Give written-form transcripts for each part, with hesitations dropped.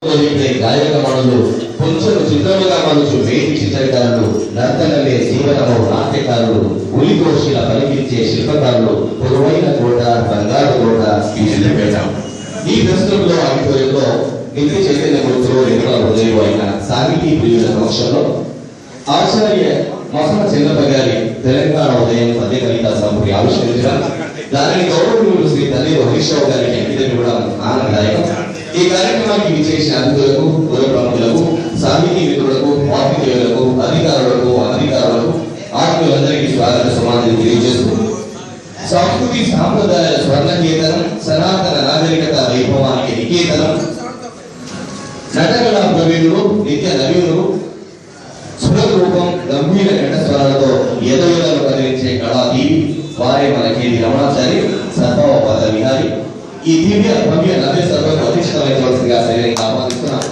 గాయకమణులు కొంచెం చిత్రముగా మనుచు వేది చిత్రకారులు నర్తనలే జీవనము నాట్యకారులు ఉలికోశిల పలికించే శిల్పకారులు పొరువైన కోట బంగారు కోట విజయపేట. ఈ ప్రశ్నలో ఆడిటోరియంలో నిత్య చైతన్య గుర్తులు నిర్మల హృదయం అయిన సాహితీ ప్రియుల సమక్షంలో ఆచార్య మసన చంద్రప్ప గారి తెలంగాణ ఉదయం పద్య కవితా సంపుటి ఆవిష్కరించడం, దానిని గౌరవనీయులు శ్రీ తల్లి హరీశ్రావు గారికి అంకితం ఇవ్వడం ఆనందదాయకం. ఈ కార్యక్రమానికి విచ్చేసిన అతిథులకు, కుల ప్రముఖులకు, సాహితీ మిత్రులకు, పాత్రికేయులకు, అధికారులకు, అనధికారులకు, ఆత్మీయులందరికీ స్వాగత సమాధానం తెలియజేస్తూ సంస్కృతి సాంప్రదాయాల స్వర్ణకేతనం, సనాతన నాగరికత వైభవానికి నికేతనం, నటకళా ప్రవీణులు, నిత్య నవీనులు, సులభ రూపం, గంభీర కంఠస్వరాలతో ఎదవేదలు కదిలించే కళాదీవి వారే మనకేది రమణాచారి సర్వోపద విహారి. ఈ దివ్య భవ్య నవ్య సభకు అధిష్ఠితమైనవలసిందిగా శరీరంగా ఆహ్వానిస్తున్నాం.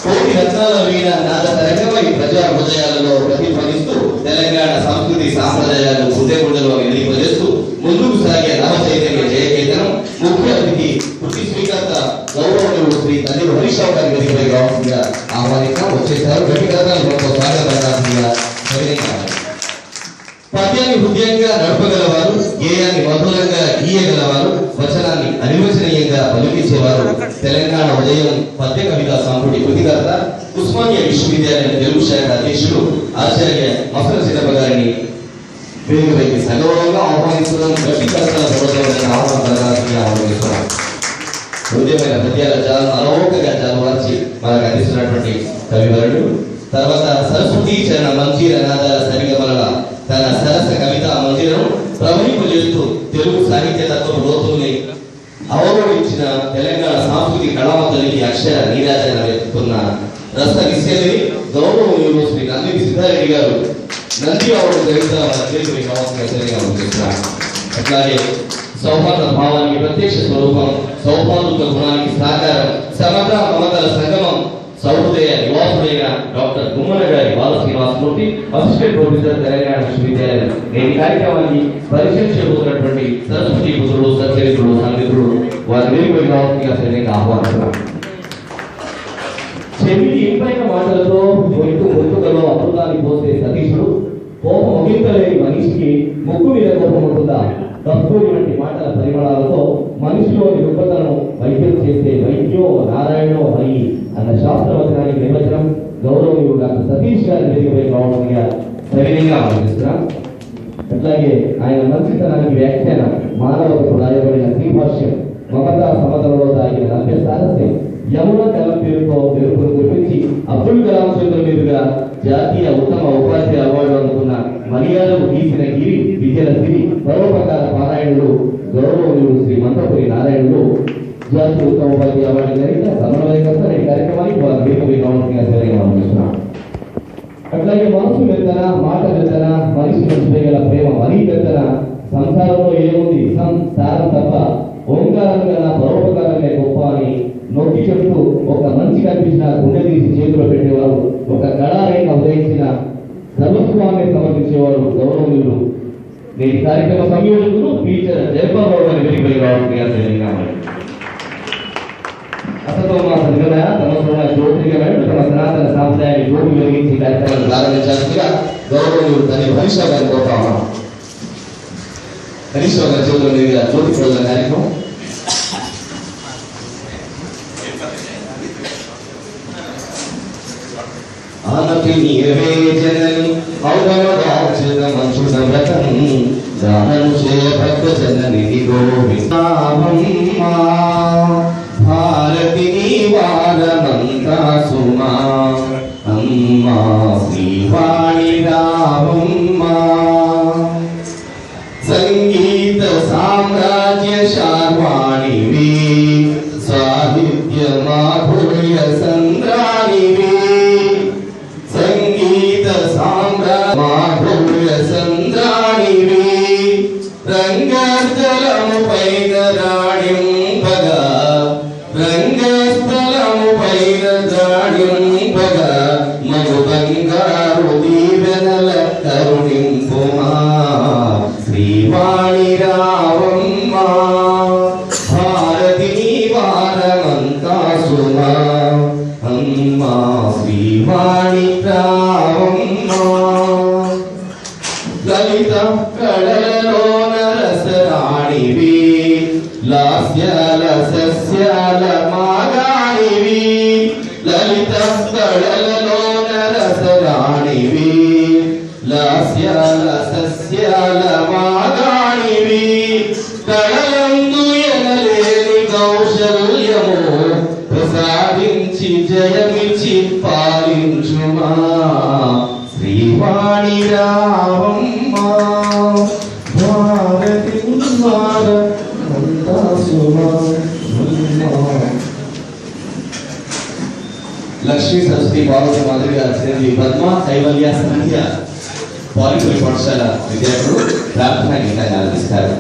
కోటి రత్నాల వీణ నాద తరంగమై ప్రజా హృదయాలలో ప్రతిధ్వనిస్తూ తెలంగాణ సంస్కృతి సాంప్రదాయాలు గుండె గుండెలో నిలిపజేస్తూ ముందుకు సాగే నవ చైతన్య జయకేతనం ముఖ్య అతిథి కృతి స్వీకర్త గౌరవనీయులు శ్రీ తల్లి హరీశ్రావు గారి వేదికపై రావాల్సిందిగా ఆహ్వానిస్తాం. వచ్చేసారు వ్యక్తిగతంగా స్వాగతంగా పద్యాన్ని హృదయంగా నడపగలవారు, గేయాన్ని మధురంగా గీయగలవారు, వచనాన్ని అనిర్వచనీయంగా పలికించేవారు తెలంగాణ ఉదయం పద్య కవితా సంపుటి కృతికర్త ఉస్మానియా విశ్వవిద్యాలయం తెలుగు శాఖ అధ్యక్షుడు ఆచార్య మసన చంద్రప్ప గారిని వేదికపైకి సగౌరవంగా ఆహ్వానిస్తున్నాం. ఆహ్వానిస్తున్నాం. హృదయమైన పద్యాల జాలను అలవోకగా జాలవార్చి మనకు అందిస్తున్నటువంటి కవివరుడు, తర్వాత సరస్వతీ చరణ మంజీర నాదాల సరిగమల తన సరస కవిత మందిరం ప్రవహింపజేస్తూ తెలుగు సాహిత్య తత్వ లోతుల్ని అవరోధించిన తెలంగాణ సాంస్కృతిక కళావంతునికి అక్షర నీరాజన ఎత్తుతున్న రస విశేషని గౌరవనీయులు శ్రీ నంది సిద్ధారెడ్డి గారు నంది అవార్డు గ్రహీత. అట్లాగే సౌహార్ద భావానికి ప్రత్యక్ష స్వరూపం, సౌహార్ద గుణానికి సాకారం, సమగ్ర మమతల సంగమం, సౌహృదయ నివాసుడైన డాక్టర్ గుమ్మన గారి బాల శ్రీనివాసమూర్తి, అసిస్టెంట్ ప్రొఫెసర్ తెలంగాణ విశ్వవిద్యాలయం. నేటి కార్యక్రమానికి పరిచయం చేయబోతున్నటువంటి సరస్వతి పుత్రుడు, సచరిత్రుడు, సంగీతుడు వారి వేదికపై రావాల్సిందిగా సరిగ్గా ఆహ్వానిస్తున్నాం. చెవిటి ఇంపైన మాటలతో గొంతుకలో అమృతాన్ని పోసే సతీశుడు, కోపం ముగింపలేని మనిషికి ముక్కు మీద కోపం ఉంటుందా, కస్తూరి వంటి మాటల పరిమళాలతో మనిషిలోని రుగ్మతను వైద్యం చేసే వైద్యో నారాయణో హరి అన్న శాస్త్రవచనానికి నిర్వచనం గౌరవనీయుడు డాక్టర్ సతీష్ గారి వేదికపై రావడంగా సవినయంగా ఆలోచిస్తున్నాం. అట్లాగే ఆయన మంచితనానికి వ్యాఖ్యానం మానవతకు రాయబడిన శ్రీభాష్యం, మమతా సమతలలో దాగిన నవ్య సారస్యం, యమున కలం పేరుతో వెలుపును గుర్తించి అబ్దుల్ కలాం చేతుల మీదుగా జాతీయ ఉత్తమ ఉపాధ్యాయ అవార్డు అందుకున్న మర్యాదకు తీసిన గిరి విద్యల సిరి పరోపకార పారాయణుడు గౌరవనీయుడు శ్రీ మంత్రపురి నారాయణుడు జాతీయ ఉత్తమ ఉపాధ్యాయ అవార్డు జరిగిన సమన్వయకర్త ఈ కార్యక్రమానికి వారు వేదికపై రావడం. అట్లాగే మనసు వెళ్తన, మాట వెళ్తన, మనిషి మనిషిపై గల ప్రేమ మరీ వెళ్తన, సంసారంలో ఏముంది సంసారం తప్ప ఓంకారం కన్నా పరోపకారమే గొప్ప అని నొక్కి చెప్తూ ఒక మంచి కనిపించిన గుండె తీసి చేతిలో పెట్టేవారు, ఒక గడారైన ఉదయించిన సర్వస్వామిని సమర్పించేవారు గౌరవనీయులు నేటి కార్యక్రమ సంయోజకులు టీచర్ జయపాల్ అని వేదికపై రావడం. అసలు మా సంఘటన సంవత్సరం జ్యోతిగా తమ సనాతన సాంప్రదాయాన్ని జ్యోతి వెలిగించి కార్యక్రమాన్ని ప్రారంభించాల్సిందిగా గౌరవనీయులు తల్లి హరీశ్రావు గారిని కోరుతామా. హరీశ్రావు గారి చేతుల మీదుగా జ్యోతి ప్రజల కార్యక్రమం. ఆనతి నిర్వేజనని ఔదవదార్చన మంచున వ్రతం దానం చేయ భక్త జనని గోవిందమ్మ భారతి వారమంతా సుమా అమ్మా శ్రీవాణి రామమ్మ సంగీత సామ్రాజ్య శార్వాణివి సాహిత్య మాధుర్య సంద్రాణివి సంగీత సామ్రాజ్య మాధుర్య సంద్రాణివి రంగస్థలముపై రాడింపగా రంగస్థలముపై రాడింపగా మగు బంగారు దీవెనల కరుణింపుమా శ్రీవాణి రావమ్మ రావమ్మ శ్రీవాణి రావమ్మ లలిత కళలోన రసరాణివి లాస్యాల సస్యాల మాగాణివి లలిత కళలోన రసరాణివి లాస్యాల సస్యాల మాగాణివి కళలందు ఎనలేని కౌశల్యము ప్రసాదించి జయమిచి పాలించుమా శ్రీవాణి రావమ్మ భారతి లక్ష్మీ సరస్వతి పార్వతి మాధవి గారి శ్రీ పద్మ కైవల్య సంధ్య పాలిపురి పాఠశాల విద్యార్థులు ప్రార్థనా గీతాన్ని ఆలపిస్తారు.